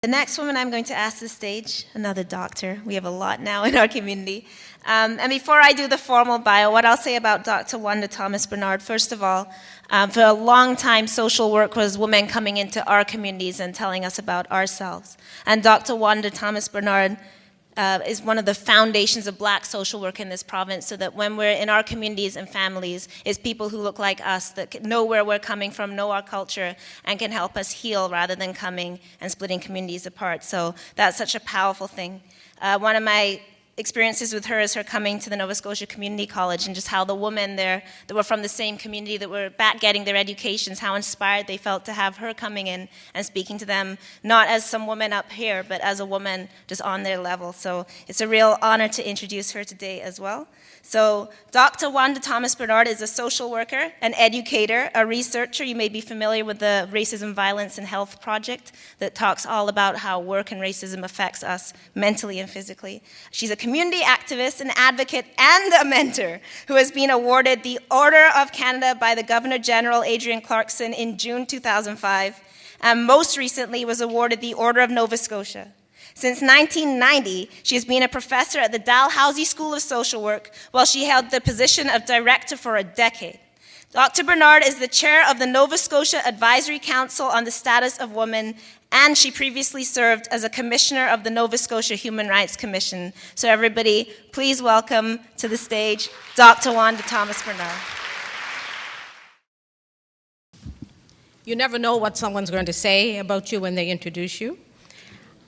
The next woman I'm going to ask to the stage, another doctor. We have a lot now in our community. And before I do the formal bio, what I'll say about Dr. Wanda Thomas Bernard, first of all, for a long time, social work was women coming into our communities and telling us about ourselves. And Dr. Wanda Thomas Bernard is one of the foundations of Black social work in this province, so that when we're in our communities and families, it's people who look like us that know where we're coming from, know our culture, and can help us heal rather than coming and splitting communities apart. So that's such a powerful thing. One of my experiences with her is her coming to the Nova Scotia Community College, and just how the women there that were from the same community that were back getting their educations, how inspired they felt to have her coming in and speaking to them, not as some woman up here, but as a woman just on their level. So it's a real honor to introduce her today as well. So Dr. Wanda Thomas Bernard is a social worker, an educator, a researcher. You may be familiar with the Racism, Violence, and Health Project that talks all about how work and racism affects us mentally and physically. She's a community activist, an advocate, and a mentor who has been awarded the Order of Canada by the Governor-General Adrienne Clarkson in June 2005, and most recently was awarded the Order of Nova Scotia. Since 1990, she has been a professor at the Dalhousie School of Social Work, while she held the position of director for a decade. Dr. Bernard is the chair of the Nova Scotia Advisory Council on the Status of Women, and she previously served as a commissioner of the Nova Scotia Human Rights Commission. So everybody, please welcome to the stage Dr. Wanda Thomas Bernard. You never know what someone's going to say about you when they introduce you.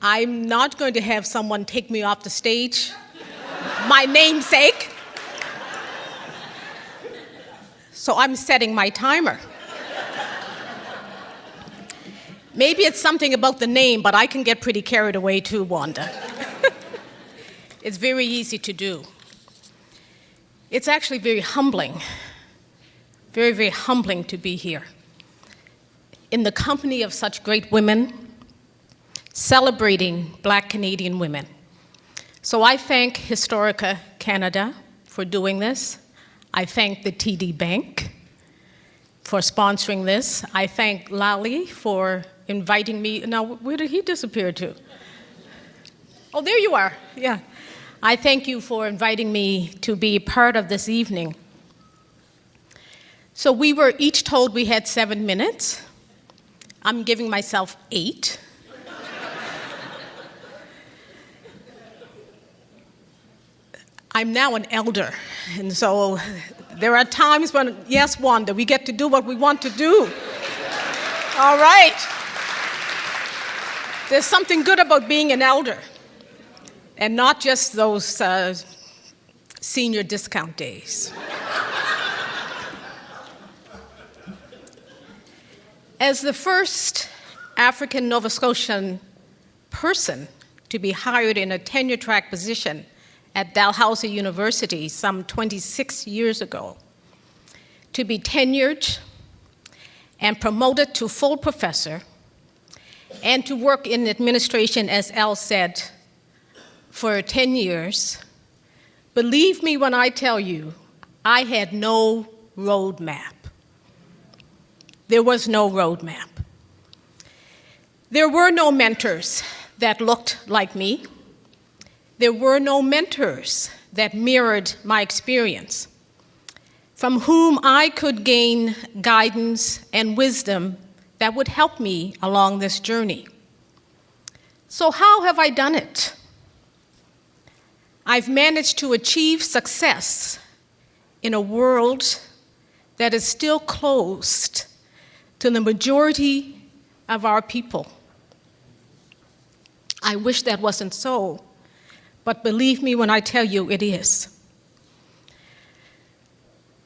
I'm not going to have someone take me off the stage, my namesake. So I'm setting my timer. Maybe it's something about the name, but I can get pretty carried away too, Wanda. It's very easy to do. It's actually very humbling, very, very humbling to be here in the company of such great women, celebrating Black Canadian women. So I thank Historica Canada for doing this. I thank the TD Bank for sponsoring this. I thank Lally for inviting me. Now, where did he disappear to? Oh, there you are. Yeah. I thank you for inviting me to be part of this evening. So we were each told we had 7 minutes. I'm giving myself 8. I'm now an elder, and so there are times when, yes, Wanda, we get to do what we want to do. All right. There's something good about being an elder, and not just those senior discount days. As the first African Nova Scotian person to be hired in a tenure-track position at Dalhousie University some 26 years ago, to be tenured and promoted to full professor, and to work in administration, as Elle said, for 10 years, believe me when I tell you, I had no roadmap. There was no roadmap. There were no mentors that looked like me. There were no mentors that mirrored my experience, from whom I could gain guidance and wisdom that would help me along this journey. So how have I done it? I've managed to achieve success in a world that is still closed to the majority of our people. I wish that wasn't so, but believe me when I tell you it is.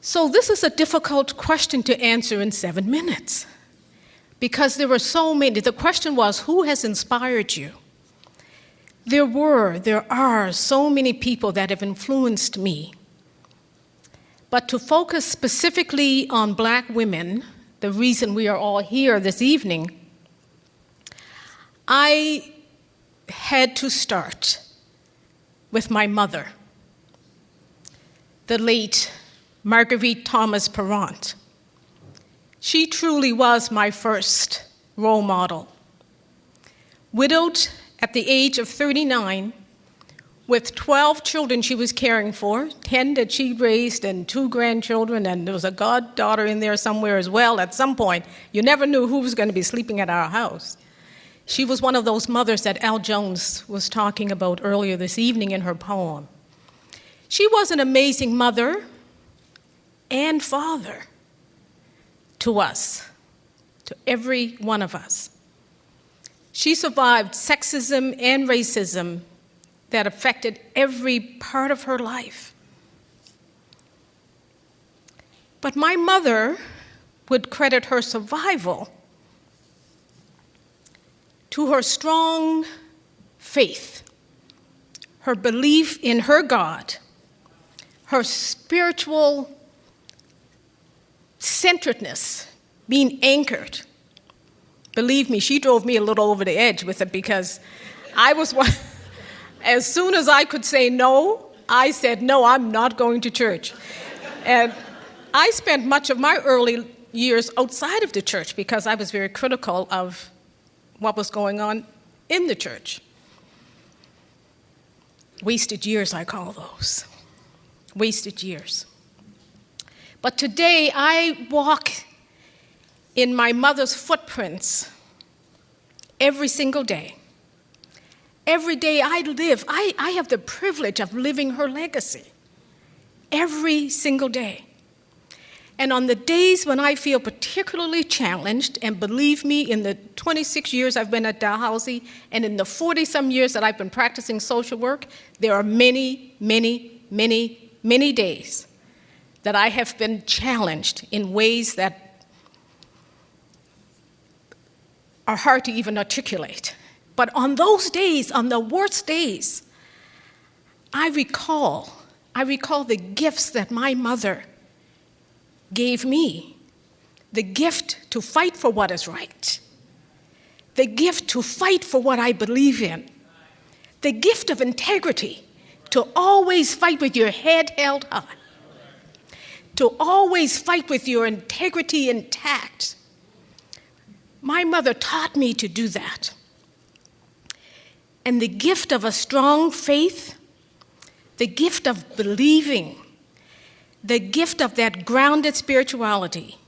So this is a difficult question to answer in 7 minutes, because there were so many. The question was, who has inspired you? There are so many people that have influenced me. But to focus specifically on Black women, the reason we are all here this evening, I had to start with my mother, the late Marguerite Thomas Parent. She truly was my first role model. widowed at the age of 39, with 12 children she was caring for, 10 that she raised and 2 grandchildren, and there was a goddaughter in there somewhere as well at some point. You never knew who was going to be sleeping at our house. She was one of those mothers that Al Jones was talking about earlier this evening in her poem. She was an amazing mother and father to us, to every one of us. She survived sexism and racism that affected every part of her life. But my mother would credit her survival to her strong faith, her belief in her God, her spiritual centeredness, being anchored. Believe me, she drove me a little over the edge with it, because I was one. As soon as I could say no, I said, no, I'm not going to church. And I spent much of my early years outside of the church because I was very critical of what was going on in the church. Wasted years, I call those. Wasted years. But today, I walk in my mother's footprints every single day. Every day I live, I have the privilege of living her legacy. Every single day. And on the days when I feel particularly challenged, and believe me, in the 26 years I've been at Dalhousie, and in the 40-some years that I've been practicing social work, there are many, many, many, many days that I have been challenged in ways that are hard to even articulate. But on those days, on the worst days, I recall the gifts that my mother gave me. The gift to fight for what is right. The gift to fight for what I believe in. The gift of integrity, to always fight with your head held high. To always fight with your integrity intact. My mother taught me to do that. And the gift of a strong faith, the gift of believing, the gift of that grounded spirituality,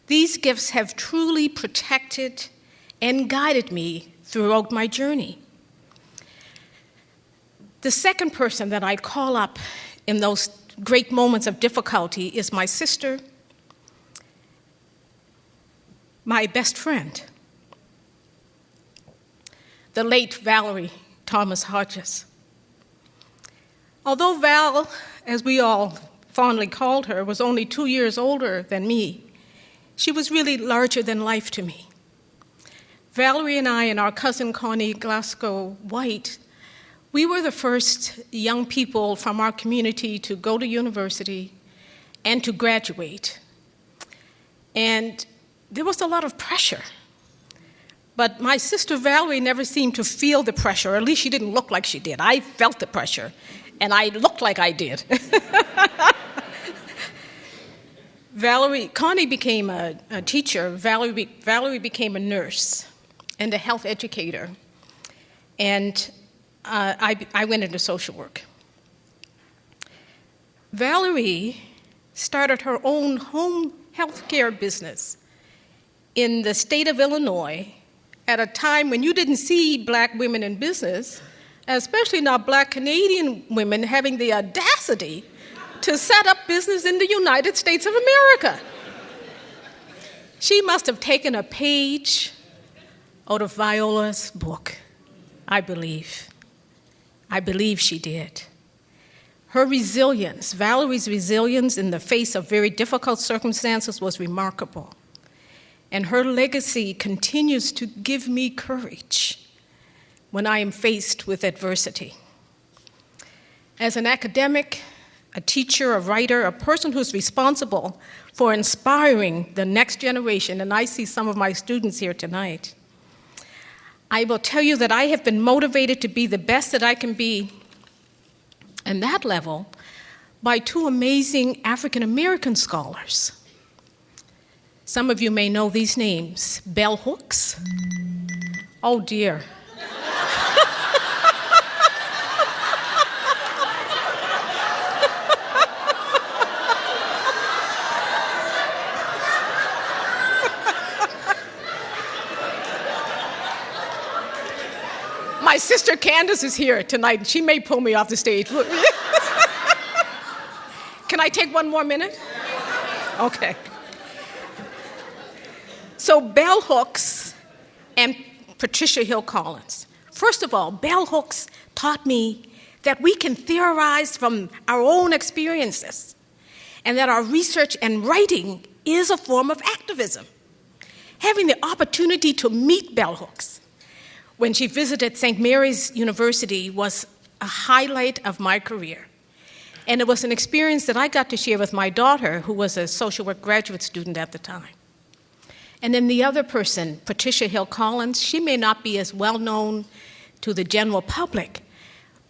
these gifts have truly protected and guided me throughout my journey. The second person that I call up in those great moments of difficulty is my sister, my best friend, the late Valerie Thomas Hodges. Although Val, as we all fondly called her, was only 2 years older than me, she was really larger than life to me. Valerie and I and our cousin Connie Glasgow White, we were the first young people from our community to go to university and to graduate. And there was a lot of pressure. But my sister Valerie never seemed to feel the pressure, or at least she didn't look like she did. I felt the pressure, and I looked like I did. Connie became a teacher. Valerie became a nurse and a health educator. And I went into social work. Valerie started her own home health care business in the state of Illinois at a time when you didn't see black women in business, especially not black Canadian women having the audacity to set up business in the United States of America. She must have taken a page out of Viola's book, I believe. I believe she did. Her resilience, Valerie's resilience in the face of very difficult circumstances, was remarkable. And her legacy continues to give me courage when I am faced with adversity. As an academic, a teacher, a writer, a person who's responsible for inspiring the next generation, and I see some of my students here tonight, I will tell you that I have been motivated to be the best that I can be in that level by 2 amazing African American scholars. Some of you may know these names. Bell Hooks. Oh dear, My sister Candace is here tonight, and she may pull me off the stage. Can I take one more minute? Okay. So bell hooks and Patricia Hill Collins. First of all, bell hooks taught me that we can theorize from our own experiences and that our research and writing is a form of activism. Having the opportunity to meet bell hooks when she visited St. Mary's University was a highlight of my career. And it was an experience that I got to share with my daughter, who was a social work graduate student at the time. And then the other person, Patricia Hill Collins, she may not be as well known to the general public,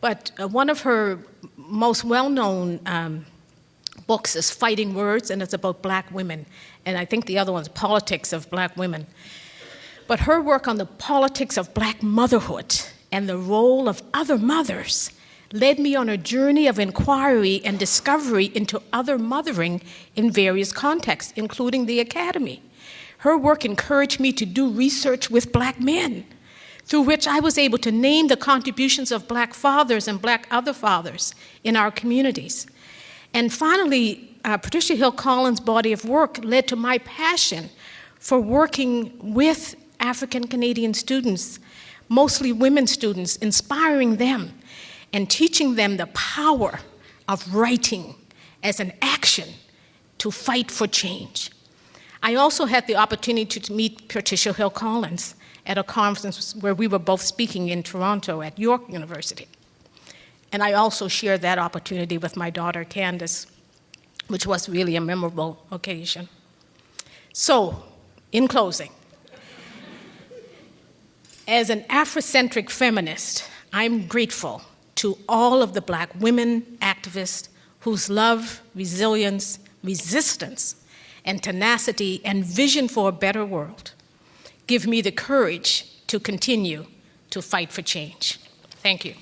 but one of her most well-known books is Fighting Words, and it's about black women. And I think the other one's Politics of Black Women. But her work on the politics of black motherhood and the role of other mothers led me on a journey of inquiry and discovery into other mothering in various contexts, including the academy. Her work encouraged me to do research with black men, through which I was able to name the contributions of black fathers and black other fathers in our communities. And finally, Patricia Hill Collins' body of work led to my passion for working with African Canadian students, mostly women students, inspiring them and teaching them the power of writing as an action to fight for change. I also had the opportunity to meet Patricia Hill Collins at a conference where we were both speaking in Toronto at York University. And I also shared that opportunity with my daughter, Candace, which was really a memorable occasion. So, in closing, as an Afrocentric feminist, I'm grateful to all of the black women activists whose love, resilience, resistance, and tenacity and vision for a better world give me the courage to continue to fight for change. Thank you.